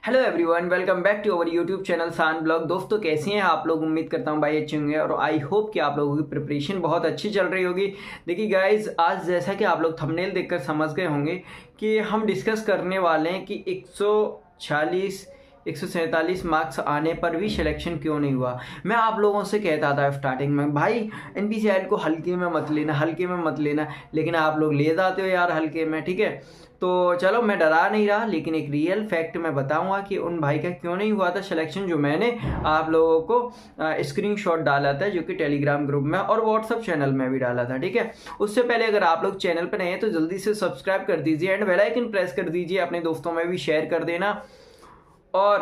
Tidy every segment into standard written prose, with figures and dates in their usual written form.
Hello everyone, welcome back to our YouTube channel सान blog. दोस्तों, कैसे हैं आप लोग? उम्मीद करता हूं भाई अच्छे होंगे और आई होप कि आप लोगों की प्रिपरेशन बहुत अच्छी चल रही होगी। देखिए गाइज, आज जैसा कि आप लोग थंबनेल देखकर समझ गए होंगे कि हम डिस्कस करने वाले हैं कि 146 147 मार्क्स आने पर भी सिलेक्शन क्यों नहीं हुआ। मैं आप लोगों से कहता था स्टार्टिंग में, भाई एनपीसीआई को हल्के में मत लेना, हल्के में मत लेना, लेकिन आप लोग ले जाते हो यार हल्के में। ठीक है, तो चलो मैं डरा नहीं रहा, लेकिन एक रियल फैक्ट मैं बताऊंगा कि उन भाई का क्यों नहीं हुआ था सिलेक्शन, जो मैंने आप लोगों को स्क्रीनशॉट डाला था, जो कि टेलीग्राम ग्रुप में और व्हाट्सअप चैनल में भी डाला था। ठीक है, उससे पहले अगर आप लोग चैनल पर नए हैं तो जल्दी से सब्सक्राइब कर दीजिए एंड बेल आइकन प्रेस कर दीजिए, अपने दोस्तों में भी शेयर कर देना। और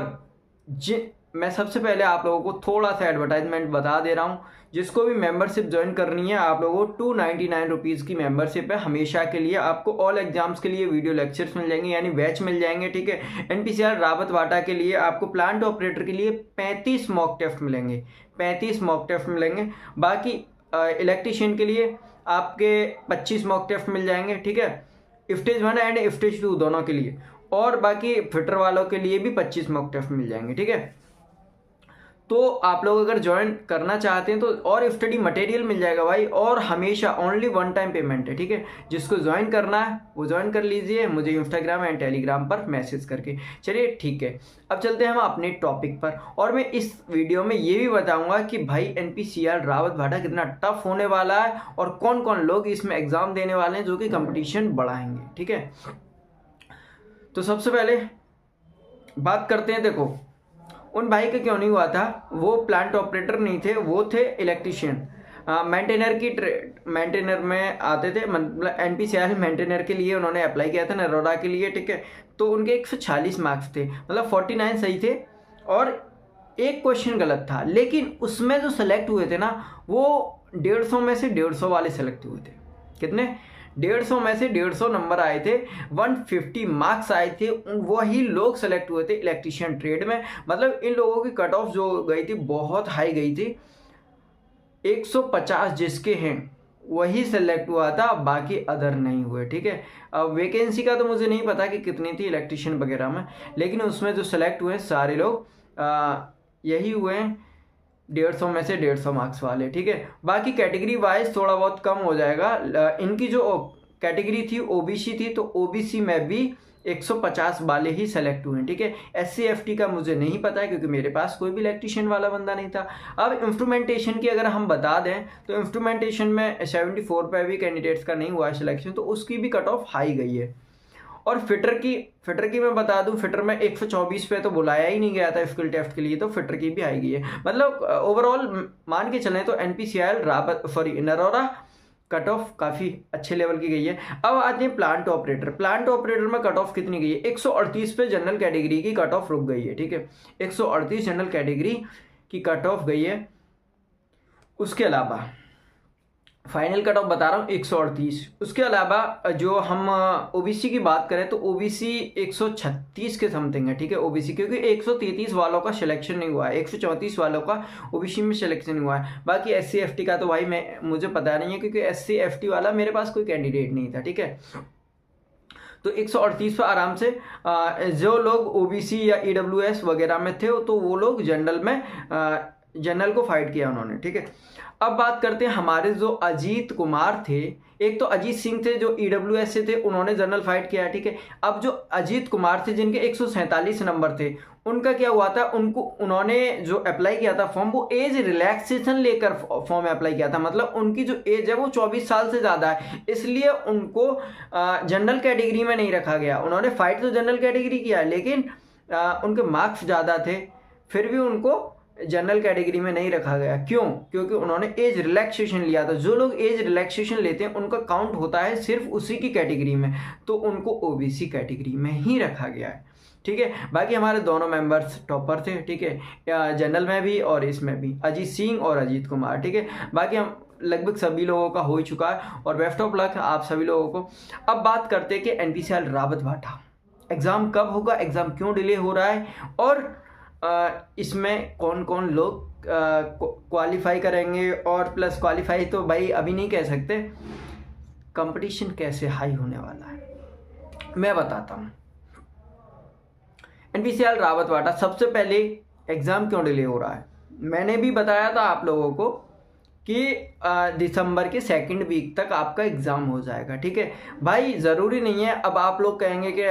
मैं सबसे पहले आप लोगों को थोड़ा सा एडवर्टाइजमेंट बता दे रहा हूँ। जिसको भी मेंबरशिप ज्वाइन करनी है, आप लोगों को 299 रुपीज़ की मेंबरशिप है हमेशा के लिए। आपको ऑल एग्जाम्स के लिए वीडियो लेक्चर्स मिल जाएंगे, यानी बैच मिल जाएंगे। ठीक है, एनपीसीआर रावत वाटा के लिए आपको प्लांट ऑपरेटर के लिए 35 मॉक टेस्ट मिलेंगे, 35 मॉक टेस्ट मिलेंगे। बाकी इलेक्ट्रीशियन के लिए आपके 25 मॉक टेस्ट मिल जाएंगे। ठीक है, स्टेज 1 एंड स्टेज 2 दोनों के लिए। और बाकी फिटर वालों के लिए भी 25 मॉक टेस्ट मिल जाएंगे। ठीक है, तो आप लोग अगर ज्वाइन करना चाहते हैं तो और स्टडी मटेरियल मिल जाएगा भाई, और हमेशा ओनली वन टाइम पेमेंट है। ठीक है, जिसको ज्वाइन करना है वो ज्वाइन कर लीजिए, मुझे इंस्टाग्राम एंड टेलीग्राम पर मैसेज करके। चलिए ठीक है, अब चलते हैं हम अपने टॉपिक पर। और मैं इस वीडियो में ये भी बताऊंगा कि भाई एनपीसीआर रावत भाटा कितना टफ होने वाला है और कौन कौन लोग इसमें एग्जाम देने वाले हैं, जो कि कंपटीशन बढ़ाएंगे। ठीक है, तो सबसे पहले बात करते हैं। देखो, उन भाई का क्यों नहीं हुआ था, वो प्लांट ऑपरेटर नहीं थे, वो थे इलेक्ट्रीशियन। मेंटेनर में आते थे, मतलब एनपीसीआर मेंटेनर के लिए उन्होंने अप्लाई किया था नरोडा के लिए। ठीक है, तो उनके 146 मार्क्स थे, मतलब 49 सही थे और एक क्वेश्चन गलत था। लेकिन उसमें जो सेलेक्ट हुए थे ना, वो 150 में से 150 वाले सेलेक्ट हुए थे। कितने? 150 में से 150 नंबर आए थे, 150 मार्क्स आए थे, वही लोग सेलेक्ट हुए थे इलेक्ट्रीशियन ट्रेड में। मतलब इन लोगों की कट ऑफ जो गई थी बहुत हाई गई थी, 150 जिसके हैं वही सेलेक्ट हुआ था, बाकी अदर नहीं हुए। ठीक है, अब वैकेंसी का तो मुझे नहीं पता कि कितनी थी इलेक्ट्रीशियन वगैरह में, लेकिन उसमें जो सेलेक्ट हुए सारे लोग यही हुए हैं, 150 में से 150 मार्क्स वाले। ठीक है, बाकी कैटेगरी वाइज थोड़ा बहुत कम हो जाएगा। इनकी जो कैटेगरी थी ओबीसी थी, तो ओबीसी में भी 150 वाले ही सेलेक्ट हुए हैं। ठीक है, एससी एफटी का मुझे नहीं पता है, क्योंकि मेरे पास कोई भी इलेक्ट्रीशियन वाला बंदा नहीं था। अब इंस्ट्रूमेंटेशन की अगर हम बता दें तो इंस्ट्रूमेंटेशन में 74 पे भी कैंडिडेट्स का नहीं हुआ सिलेक्शन, तो उसकी भी कट ऑफ हाई गई है। और फिटर की मैं बता दूं, फिटर में 124 पे तो बुलाया ही नहीं गया था स्किल टेस्ट के लिए, तो फिटर की भी आई गई है। मतलब ओवरऑल मान के चलें तो एनपीसीआर नरोरा कट ऑफ काफ़ी अच्छे लेवल की गई है। अब आते हैं प्लांट ऑपरेटर। प्लांट ऑपरेटर में कट ऑफ कितनी गई है? 138 पे जनरल कैटेगरी की कट ऑफ रुक गई है। ठीक है, 138 जनरल कैटेगरी की कट ऑफ गई है। उसके अलावा फाइनल कट ऑफ बता रहा हूँ 138। उसके अलावा जो हम ओबीसी की बात करें तो ओबीसी 136 के समथिंग है। ठीक है, ओबीसी, क्योंकि 133 वालों का सिलेक्शन नहीं हुआ है, 134 वालों का ओबीसी में सिलेक्शन हुआ है। बाकी एससी एफटी का तो भाई मुझे पता नहीं है, क्योंकि एससी एफटी वाला मेरे पास कोई कैंडिडेट नहीं था। ठीक है, तो 138 पे आराम से जो लोग ओबीसी या ईडब्ल्यूएस वगैरह में थे तो वो लोग जनरल में जनरल को फाइट किया उन्होंने। ठीक है, अब बात करते हैं हमारे जो अजीत कुमार थे। एक तो अजीत सिंह थे जो ईडब्ल्यूएस से थे, उन्होंने जनरल फाइट किया। ठीक है, अब जो अजीत कुमार थे जिनके 147 नंबर थे, उनका क्या हुआ था, उन्होंने जो अप्लाई किया था फॉर्म, वो एज रिलैक्सेशन लेकर फॉर्म अप्लाई किया था। मतलब उनकी जो एज है वो 24 साल से ज़्यादा है, इसलिए उनको जनरल कैटेगरी में नहीं रखा गया। उन्होंने फाइट तो जनरल कैटेगरी किया, लेकिन उनके मार्क्स ज़्यादा थे, फिर भी उनको जनरल कैटेगरी में नहीं रखा गया। क्यों? क्योंकि उन्होंने एज रिलैक्सेशन लिया था। जो लोग एज रिलैक्सेशन लेते हैं उनका काउंट होता है सिर्फ उसी की कैटेगरी में, तो उनको ओबीसी कैटेगरी में ही रखा गया है। ठीक है, बाकी हमारे दोनों मेंबर्स टॉपर थे। ठीक है, जनरल में भी और इसमें भी, अजीत सिंह और अजीत कुमार। ठीक है, बाकी हम लगभग सभी लोगों का हो ही चुका है और बेस्ट ऑफ लक आप सभी लोगों को। अब बात करते हैं कि एनपीसीआर रावत भाटा एग्ज़ाम कब होगा, एग्ज़ाम क्यों डिले हो रहा है, और इसमें कौन कौन लोग क्वालिफाई करेंगे, और प्लस क्वालिफाई तो भाई अभी नहीं कह सकते, कंपटीशन कैसे हाई होने वाला है मैं बताता हूँ। NPCL रावतवाटा सबसे पहले एग्ज़ाम क्यों डिले हो रहा है? मैंने भी बताया था आप लोगों को कि दिसंबर के सेकंड वीक तक आपका एग्ज़ाम हो जाएगा, ठीक है भाई। ज़रूरी नहीं है, अब आप लोग कहेंगे कि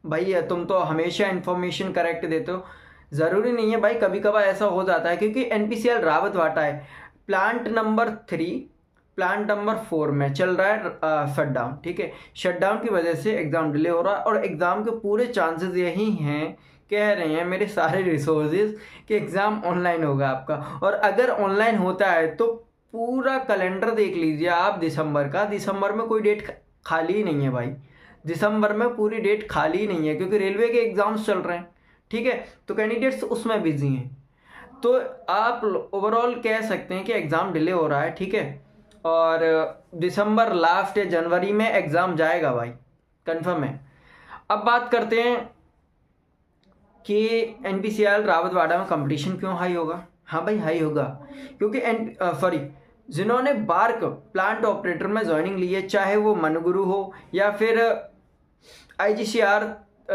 भाई तुम तो हमेशा इन्फॉर्मेशन करेक्ट देते हो। ज़रूरी नहीं है भाई, कभी कभार ऐसा हो जाता है, क्योंकि NPCL रावतवाटा है, प्लांट नंबर 3 प्लांट नंबर 4 में चल रहा है शटडाउन, ठीक है। शटडाउन की वजह से एग्ज़ाम डिले हो रहा है, और एग्ज़ाम के पूरे चांसेस यही हैं, कह रहे हैं मेरे सारे रिसोर्सेज कि एग्ज़ाम ऑनलाइन होगा आपका। और अगर ऑनलाइन होता है तो पूरा कैलेंडर देख लीजिए आप दिसंबर का, दिसंबर में कोई डेट खाली ही नहीं है भाई, दिसंबर में पूरी डेट खाली ही नहीं है, क्योंकि रेलवे के एग्ज़ाम्स चल रहे हैं, ठीक है। तो कैंडिडेट्स उसमें बिजी हैं, तो आप ओवरऑल कह सकते हैं कि एग्ज़ाम डिले हो रहा है, ठीक है। और दिसंबर लास्ट या जनवरी में एग्ज़ाम जाएगा भाई, कंफर्म है। अब बात करते हैं कि NPCL रावतवाड़ा में कंपटीशन क्यों हाई होगा। हाँ भाई हाई होगा, क्योंकि जिन्होंने बार्क प्लांट ऑपरेटर में ज्वाइनिंग ली है, चाहे वो मनगुरु हो या फिर IGCR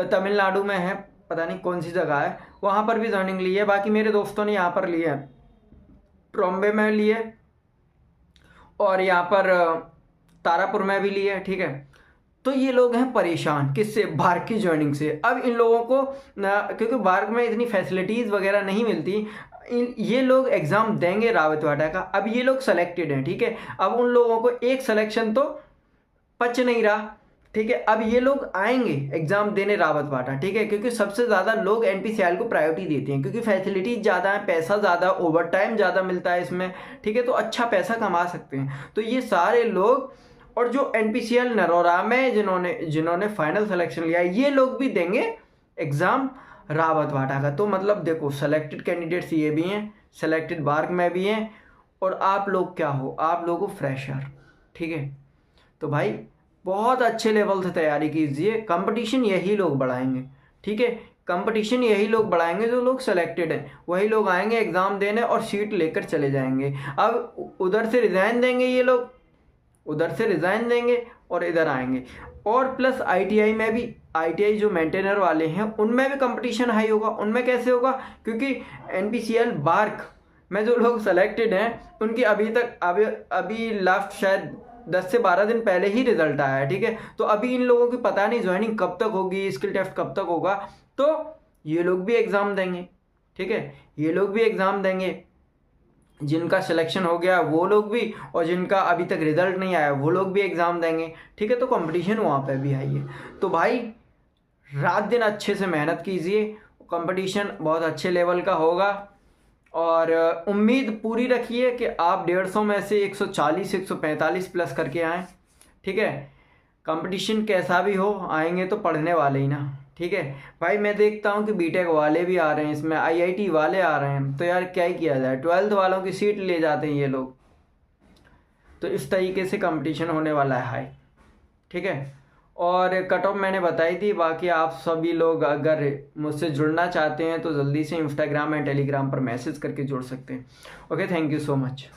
तमिलनाडु में है, पता नहीं कौन सी जगह है, वहाँ पर भी ज्वाइनिंग ली है। बाकी मेरे दोस्तों ने यहाँ पर ली है, ट्रॉम्बे में ली है, और यहाँ पर तारापुर में भी ली है, ठीक है। तो ये लोग हैं परेशान किससे, बार्क की ज्वाइनिंग से। अब इन लोगों को क्योंकि बार्क में इतनी फैसिलिटीज़ वगैरह नहीं मिलती, ये लोग एग्ज़ाम देंगे रावतवाड़ा का। अब ये लोग सेलेक्टेड हैं, ठीक है। अब उन लोगों को एक सिलेक्शन तो पच नहीं रहा, ठीक है। अब ये लोग आएंगे एग्ज़ाम देने रावतवाड़ा, ठीक है, क्योंकि सबसे ज़्यादा लोग NPCL को प्रायोरिटी देते हैं, क्योंकि फैसिलिटीज़ ज़्यादा है, पैसा ज़्यादा, ओवर टाइम ज़्यादा मिलता है इसमें, ठीक है, तो अच्छा पैसा कमा सकते हैं। तो ये सारे लोग, और जो NPCL नरोरा में जिन्होंने फाइनल सिलेक्शन लिया है, ये लोग भी देंगे एग्ज़ाम रावतवाड़ा का। तो मतलब देखो, सेलेक्टेड कैंडिडेट्स ये भी हैं, सेलेक्टेड बार्क में भी हैं, और आप लोग क्या हो, आप लोगों फ्रेशर, ठीक है। तो भाई बहुत अच्छे लेवल से तैयारी कीजिए, कंपटीशन यही लोग बढ़ाएंगे, ठीक है। कंपटीशन यही लोग बढ़ाएंगे जो लोग सेलेक्टेड हैं, वही लोग आएंगे एग्ज़ाम देने और सीट लेकर चले जाएंगे। अब उधर से रिज़ाइन देंगे ये लोग, उधर से रिज़ाइन देंगे और इधर आएंगे। और प्लस ITI में भी, ITI जो मेंटेनर वाले हैं उनमें भी कंपटीशन हाई होगा। उनमें कैसे होगा, क्योंकि NPCL बार्क में जो लोग सेलेक्टेड हैं उनकी अभी लास्ट शायद 10 से 12 दिन पहले ही रिजल्ट आया है, ठीक है। तो अभी इन लोगों की पता नहीं ज्वाइनिंग कब तक होगी, स्किल टेस्ट कब तक होगा, तो ये लोग भी एग्ज़ाम देंगे, ठीक है। ये लोग भी एग्ज़ाम देंगे, जिनका सिलेक्शन हो गया वो लोग भी, और जिनका अभी तक रिजल्ट नहीं आया वो लोग भी एग्ज़ाम देंगे, ठीक है। तो कंपटीशन वहाँ पे भी है ये। तो भाई रात दिन अच्छे से मेहनत कीजिए, कंपटीशन बहुत अच्छे लेवल का होगा, और उम्मीद पूरी रखिए कि आप 150 में से 140 145 प्लस करके आएँ, ठीक है। कंपटीशन कैसा भी हो, आएंगे तो पढ़ने वाले ही ना, ठीक है भाई। मैं देखता हूँ कि बीटेक वाले भी आ रहे हैं इसमें, IIT वाले आ रहे हैं, तो यार क्या ही किया जाए, 12th वालों की सीट ले जाते हैं ये लोग। तो इस तरीके से कंपटीशन होने वाला है हाई, ठीक है। और कट ऑफ मैंने बताई थी। बाकी आप सभी लोग अगर मुझसे जुड़ना चाहते हैं तो जल्दी से इंस्टाग्राम एंड टेलीग्राम पर मैसेज करके जुड़ सकते हैं। Okay, thank you so much.